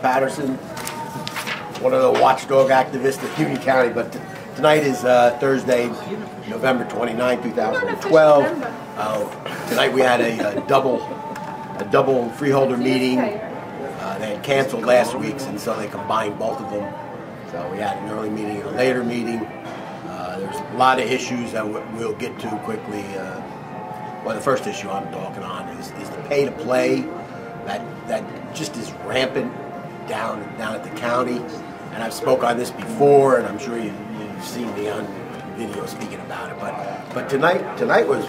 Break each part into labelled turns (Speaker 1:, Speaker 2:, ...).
Speaker 1: Patterson, one of the watchdog activists of Union County, but tonight is Thursday, November 29, 2012. Tonight we had a double freeholder meeting. They had canceled last week's, and so they combined both of them. So we had an early meeting and a later meeting. There's a lot of issues that we'll get to quickly. Well, the first issue I'm talking on is the pay to play that just is rampant down at the county. And I've spoke on this before, and I'm sure you've seen me on video speaking about it. But tonight was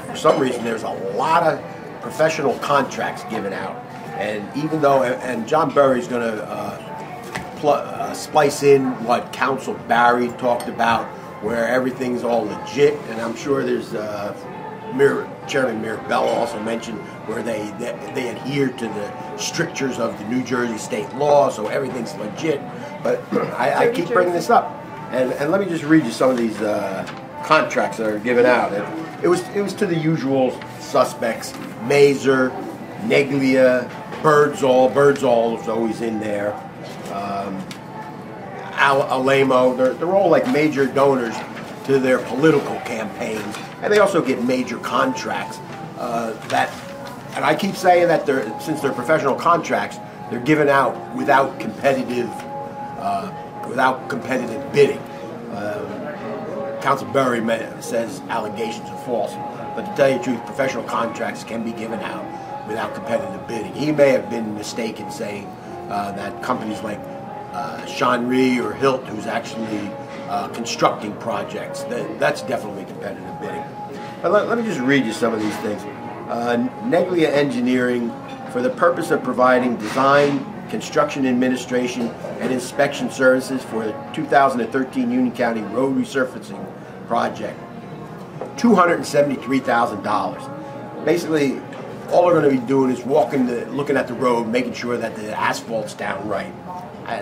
Speaker 1: for some reason there's a lot of professional contracts given out, and even though John Burry's going to splice in what Council Barry talked about, where everything's all legit, and I'm sure there's Chairman Mirabella also mentioned where they adhere to the strictures of the New Jersey state law, so everything's legit. But I keep bringing this up, and let me just read you some of these contracts that are given out. It was to the usual suspects: Mazer, Neglia, Birdsall is always in there. Alamo, they're all like major donors to their political campaigns, and they also get major contracts. And I keep saying that since they're professional contracts, they're given out without competitive bidding. Council Barry says allegations are false, but to tell you the truth, professional contracts can be given out without competitive bidding. He may have been mistaken saying that companies like Sean Rhee or Hilt, who's actually constructing projects, that's definitely competitive bidding. But let me just read you some of these things. Neglia Engineering, for the purpose of providing design, construction administration, and inspection services for the 2013 Union County Road Resurfacing Project, $273,000. Basically, all they're going to be doing is looking at the road, making sure that the asphalt's down right.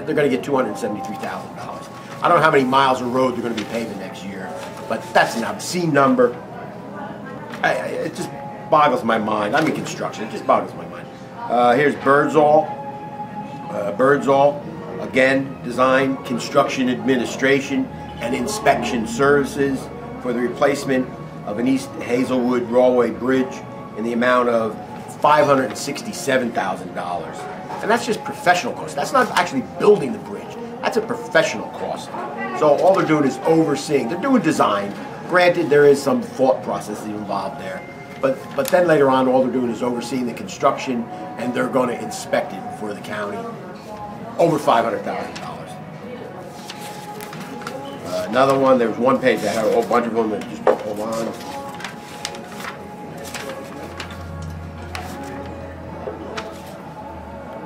Speaker 1: They're going to get $273,000. I don't know how many miles of road they're going to be paving next year, but that's an obscene number. It just boggles my mind. I'm in construction. It just boggles my mind. Here's Birdsall. Birdsall, again, design, construction administration, and inspection services for the replacement of an East Hazelwood Rawway Bridge in the amount of $567,000. And that's just professional cost. That's not actually building the bridge. That's a professional cost. So all they're doing is overseeing. They're doing design. Granted, there is some thought process involved there. But then later on, all they're doing is overseeing the construction, and they're going to inspect it for the county. Over $500,000. Another one, there was one page that had a whole bunch of them that just hold on.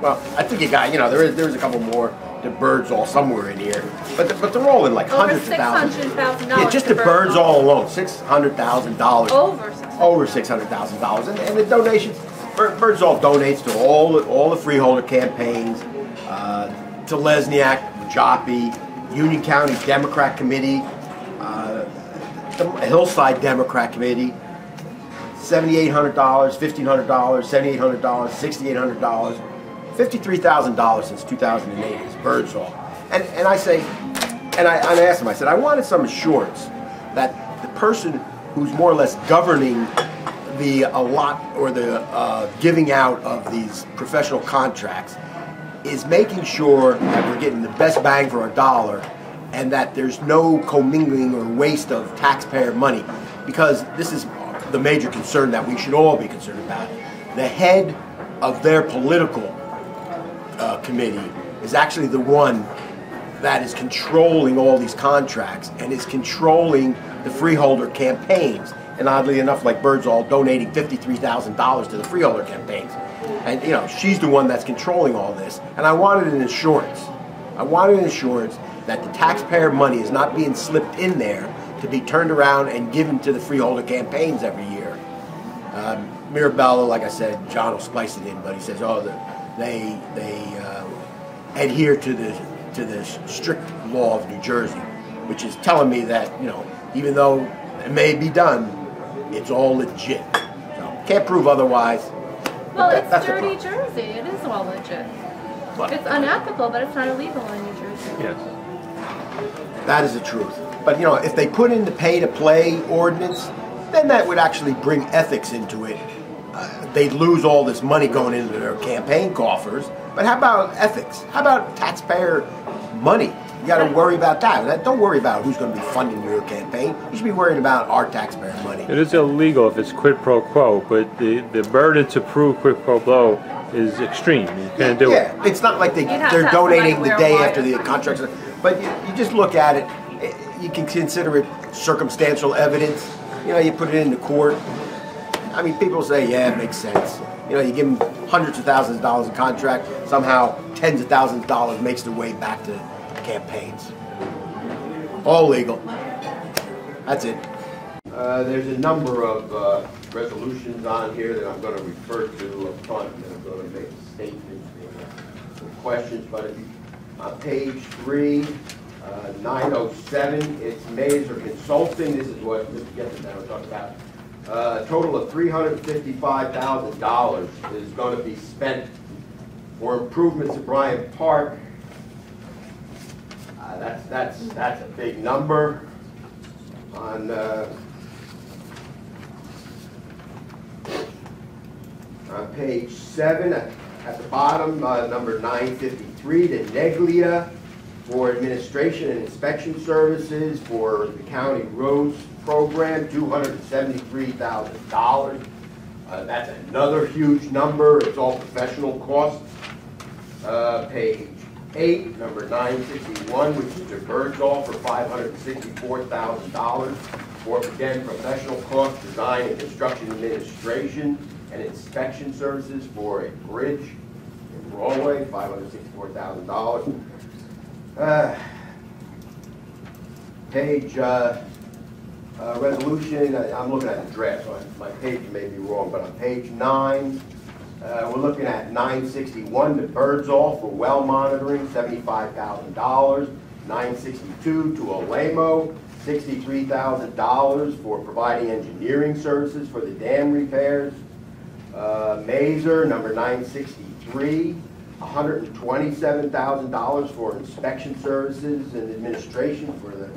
Speaker 1: Well, I think you got, there's a couple more to Birdsall somewhere in here, but they're all in like hundreds of thousands.
Speaker 2: $600,000.
Speaker 1: Yeah, just to Birdsall alone, $600,000. Over $600,000, and the donations. Birdsall donates to all the freeholder campaigns, to Lesniak, Joppi, Union County Democrat Committee, the Hillside Democrat Committee. $7,800, $1,500, $7,800, $6,800. $53,000 since 2008 is Birdsall. And I asked him, I said, I wanted some assurance that the person who's more or less governing the giving out of these professional contracts is making sure that we're getting the best bang for our dollar, and that there's no commingling or waste of taxpayer money, because this is the major concern that we should all be concerned about. The head of their political committee is actually the one that is controlling all these contracts and is controlling the freeholder campaigns. And oddly enough, like Birdsall donating $53,000 to the freeholder campaigns. And she's the one that's controlling all this. And I wanted an assurance. I wanted an assurance that the taxpayer money is not being slipped in there to be turned around and given to the freeholder campaigns every year. Mirabella, like I said, John will splice it in, but he says, they adhere to the strict law of New Jersey, which is telling me that even though it may be done, it's all legit. So can't prove otherwise.
Speaker 2: Well, it's dirty Jersey. It is all legit. It's unethical, but it's not illegal in New Jersey.
Speaker 3: Yes.
Speaker 1: That is the truth. But, you know, if they put in the pay-to-play ordinance, then that would actually bring ethics into it. They'd lose all this money going into their campaign coffers. But how about ethics? How about taxpayer money? You got to worry about that. Don't worry about who's going to be funding your campaign. You should be worried about our taxpayer money.
Speaker 3: It is illegal if it's quid pro quo, but the burden to prove quid pro quo is extreme. You can't do it.
Speaker 1: Yeah, it's not like they're donating the day after the contracts. But you just look at it. You can consider it circumstantial evidence. You know, you put it into court. I mean, people say, yeah, it makes sense. You know, you give them hundreds of thousands of dollars in contract. Somehow, tens of thousands of dollars makes their way back to campaigns. All legal. That's it. There's a number of resolutions on here that I'm going to refer to up front, and I'm going to make statements and questions. But on page 3, 907, it's Mazer Consulting. This is what Mr. Getson now talked about. A total of $355,000 is going to be spent for improvements at Bryant Park. That's a big number. On page 7, at the bottom, number 953, the Neglia for administration and inspection services for the county roads program, $273,000. That's another huge number. It's all professional costs. Page 8, number 961, which is to Birdsall for $564,000 for, again, professional costs, design and construction administration and inspection services for a bridge in Broadway, $564,000. Page resolution, I'm looking at the draft, so my page may be wrong, but on page 9, we're looking at 961 to Birdsall for well monitoring, $75,000. 962 to Olemo, $63,000 for providing engineering services for the dam repairs. Mazer, number 963, $127,000 for inspection services and administration for the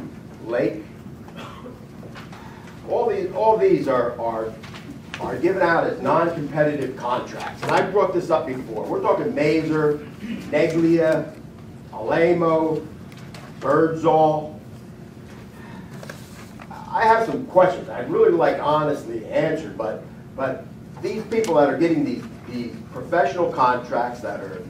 Speaker 1: lake. All these are given out as non-competitive contracts. And I brought this up before. We're talking Mazer, Neglia, Olemo, Birdsall. I have some questions I'd really like honestly answered, but these people that are getting these professional contracts that are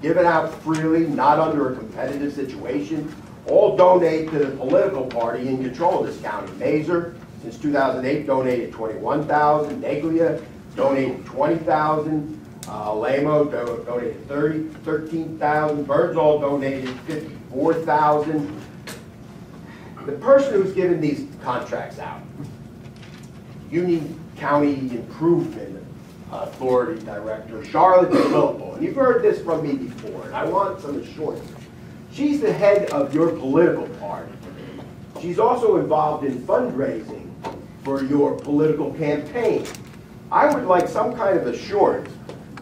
Speaker 1: given out freely, not under a competitive situation, all donate to the political party in control of this county. Mazer, since 2008, donated $21,000. Neglia donated $20,000. Olemo donated $13,000. Birdsall donated $54,000. The person who's given these contracts out, Union County Improvement Authority Director, Charlotte DeFilippo, and you've heard this from me before, and I want some assurance. She's the head of your political party. She's also involved in fundraising for your political campaign. I would like some kind of assurance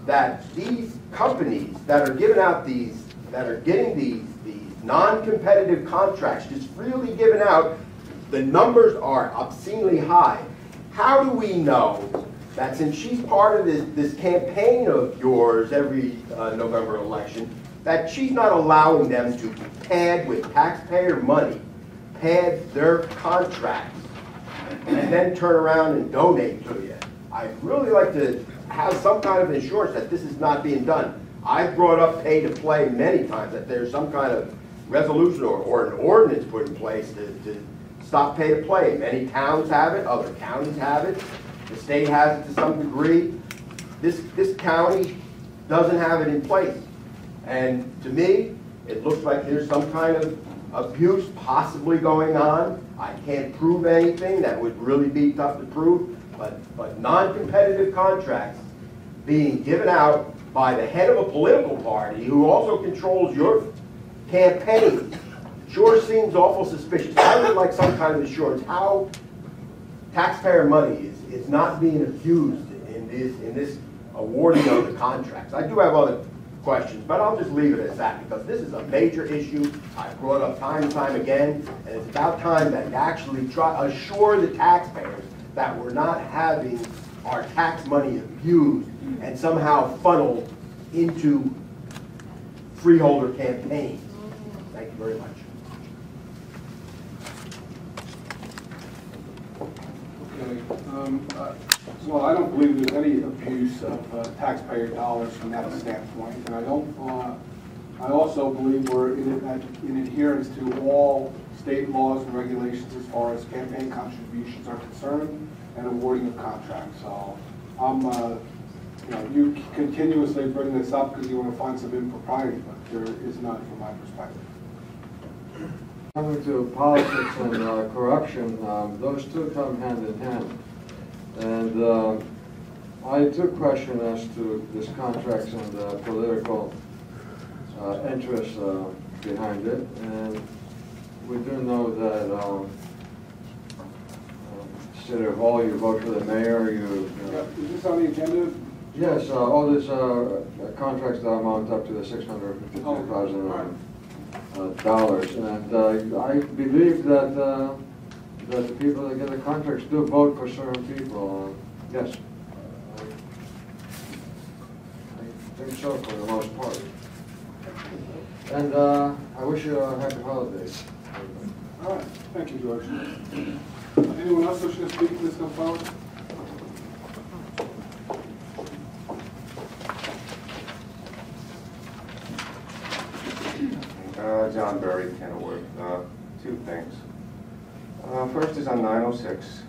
Speaker 1: that these companies that are giving out getting these non-competitive contracts, just freely given out, the numbers are obscenely high. How do we know that since she's part of this campaign of yours every November election, that she's not allowing them to pad with taxpayer money, pad their contracts, and then turn around and donate to you? I'd really like to have some kind of assurance that this is not being done. I've brought up pay to play many times, that there's some kind of resolution or an ordinance put in place to stop pay to play. Many towns have it, other counties have it, the state has it to some degree. This county doesn't have it in place. And to me, it looks like there's some kind of abuse possibly going on. I can't prove anything. That would really be tough to prove. But non-competitive contracts being given out by the head of a political party who also controls your campaign sure seems awful suspicious. I would like some kind of assurance how taxpayer money is not being abused in this awarding of the contracts. I do have other questions, but I'll just leave it as that because this is a major issue. I've brought up time and time again, and it's about time that you actually assure the taxpayers that we're not having our tax money abused and somehow funneled into freeholder campaigns. Thank you very much.
Speaker 4: Okay. Well, I don't believe there's any abuse of taxpayer dollars from that standpoint, and I don't. I also believe we're in adherence to all state laws and regulations as far as campaign contributions are concerned and awarding of contracts. So I'm, you continuously bring this up because you want to find some impropriety, but there is none from my perspective.
Speaker 5: Coming to politics and corruption, those two come hand in hand. And I do question as to this contracts and political interests behind it. And we do know that City Hall, you vote for the mayor,
Speaker 4: Is this on the agenda?
Speaker 5: yes, all these contracts that amount up to the $650,000. And I believe that that the people that get the contracts do vote for certain people. Yes, I think so for the most part. And I wish you a happy holidays.
Speaker 4: All right, thank you, George. Anyone else wishing to speak? Please come forward.
Speaker 6: John Berry, Kenilworth. Two things. First is on 906.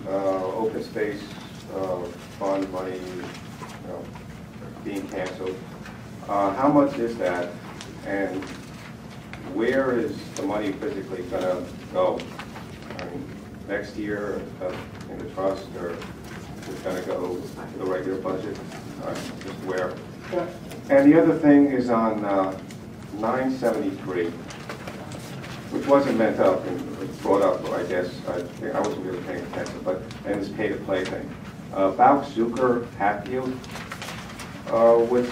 Speaker 6: Open space fund money being canceled. How much is that, and where is the money physically going to go? I mean, next year in the trust, or is it going to go to the regular budget? Just where?
Speaker 4: Yeah.
Speaker 6: And the other thing is on 973, which wasn't meant up and brought up, I guess. I wasn't really paying attention, but and this pay-to-play thing. Balk Zucker Hatfield, which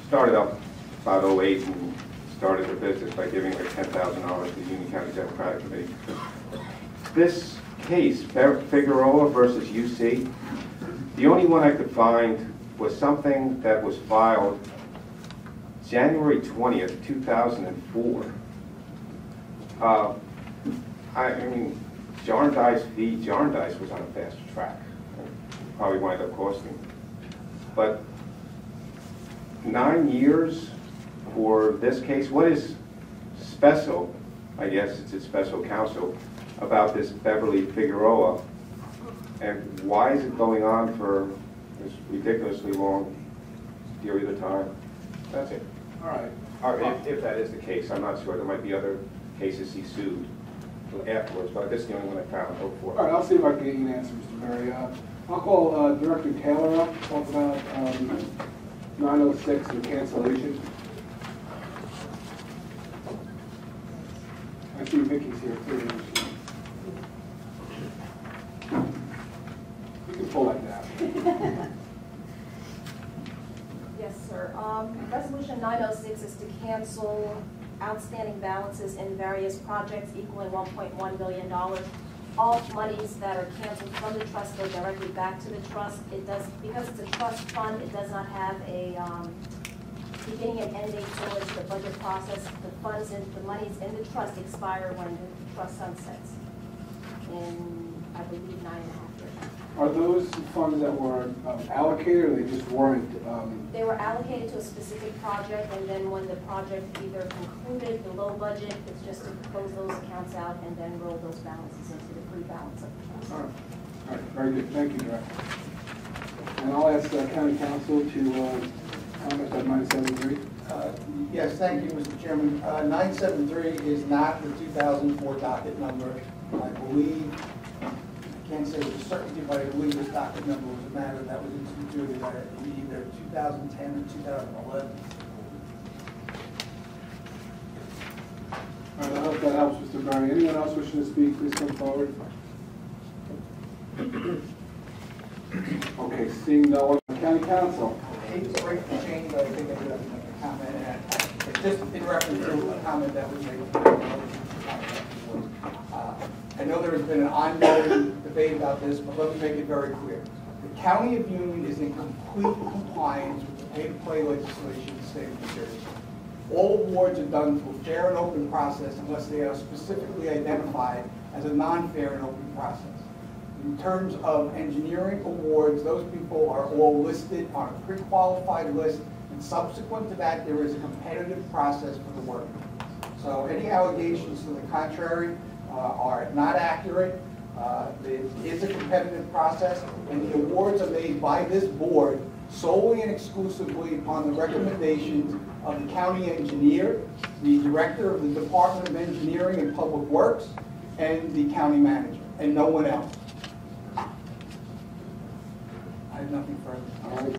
Speaker 6: started up about 08 and started the business by giving like $10,000 to the Union County Democratic Committee. This case, Figueroa versus UC, the only one I could find was something that was filed January 20th, 2004. I mean, Jarndyce v. Jarndyce was on a fast track. Probably wound up costing. But 9 years for this case. What is special, I guess it's a special counsel, about this Beverly Figueroa? And why is it going on for this ridiculously long period of time? That's it.
Speaker 4: All right.
Speaker 6: Or if that is the case, I'm not sure. There might be other cases he sued afterwards, but this is the only one I found. Hope for.
Speaker 4: All right, I'll see if I can get you an answer, Mr. Berry. I'll call Director Taylor up to talk about 906 and cancellation. I see Vicky's here too. You can pull that down.
Speaker 7: Yes, sir. Resolution 906 is to cancel outstanding balances in various projects equaling $1.1 billion. All monies that are canceled from the trust go directly back to the trust. It does, because it's a trust fund, it does not have a beginning and end date similar to the budget process. The monies in the trust expire when the trust sunsets in, I believe, 9.5 years.
Speaker 4: Are those funds that were allocated, or they just weren't?
Speaker 7: They were allocated to a specific project, and then when the project either concluded the low budget, it's just to close those accounts out and then roll those balances into the free balance of the trust.
Speaker 4: All right, very good. Thank you, Director. And I'll ask County Counsel to comment on 973.
Speaker 8: Yes, thank you, Mr. Chairman. 973 is not the 2004 docket number. I believe, I can't say with certainty, but I believe this docket number was a matter that was instituted in either 2010 or 2011.
Speaker 4: All right, I hope that helps, Mr. Berry. Anyone else wishing to speak, please come forward. Okay, seeing no one. County Counsel.
Speaker 8: hate to break the chain, but I think I do have to make a comment. And it's just in reference to a comment that was made. I know there has been an ongoing debate about this, but let me make it very clear. The County of Union is in complete compliance with the pay-to-play legislation in the state of New Jersey. All awards are done through a fair and open process unless they are specifically identified as a non-fair and open process. In terms of engineering awards, those people are all listed on a pre-qualified list, and subsequent to that, there is a competitive process for the work. So any allegations to the contrary are not accurate. It is a competitive process, and the awards are made by this board solely and exclusively upon the recommendations of the county engineer, the director of the Department of Engineering and Public Works, and the county manager, and no one else. I have nothing further.